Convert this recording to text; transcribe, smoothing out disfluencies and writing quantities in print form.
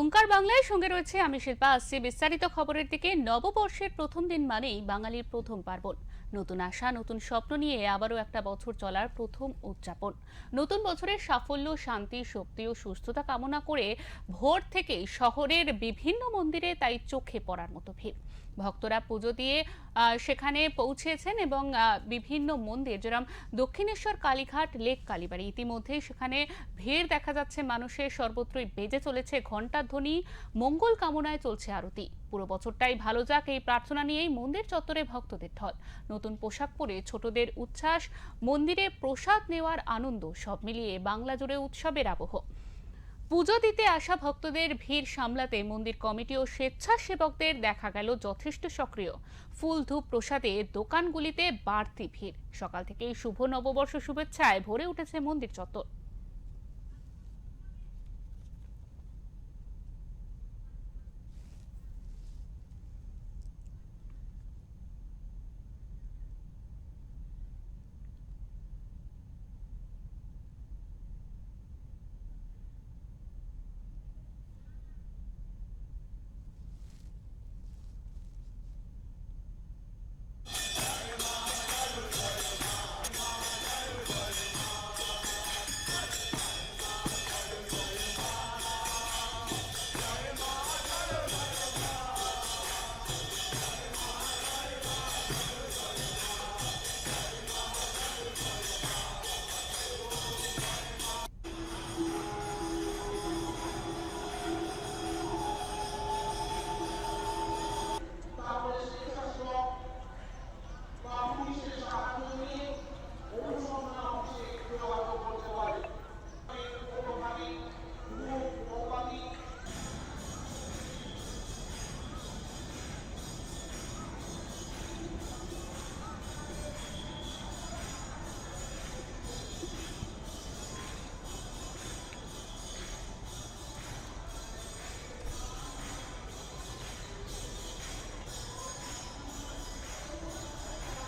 ওঙ্কার বাংলায় সঙ্গে রয়েছে আমি শিল্পা। আসছি বিস্তারিত খবরের দিকে। নববর্ষের প্রথম দিন মানেই বাঙালির প্রথম পার্বণ। নতুন আশা, নতুন স্বপ্ন নিয়ে আবারও একটা বছর চলার প্রথম উদযাপন। নতুন বছরের সাফল্য, শান্তি, শক্তি ও সুস্থতা কামনা করে ভোর থেকেই শহরের বিভিন্ন মন্দিরে তাই চোখে পড়ার মতো ভিড়। ভক্তরা পুজো দিয়ে সেখানে পৌঁছেছেন এবং বিভিন্ন মন্দির যেরকম দক্ষিণেশ্বর, কালীঘাট, লেক কালীবাড়ি, ইতিমধ্যেই সেখানে ভিড় দেখা যাচ্ছে মানুষের। সর্বত্রই বেজে চলেছে ঘণ্টার ধ্বনি, মঙ্গল কামনায় চলছে আরতি। পুরো বছরটাই ভালো যাক এই প্রার্থনা নিয়েই মন্দির চত্বরে ভক্তদের ঢল। নতুন পোশাক পরে ছোটদের উচ্ছ্বাস, মন্দিরে প্রসাদ নেওয়ার আনন্দ, সব মিলিয়ে বাংলা জুড়ে উৎসবের আবহ। পুজো দিতে আসা ভক্তদের ভিড় সামলাতে মন্দির কমিটি ও স্বেচ্ছাসেবকদের দেখা গেল যথেষ্ট সক্রিয়। ফুল, ধূপ, প্রসাদে দোকানগুলিতে বাড়তি ভিড়। সকাল থেকেই শুভ নববর্ষ শুভেচ্ছায় ভরে উঠেছে মন্দির চত্বর।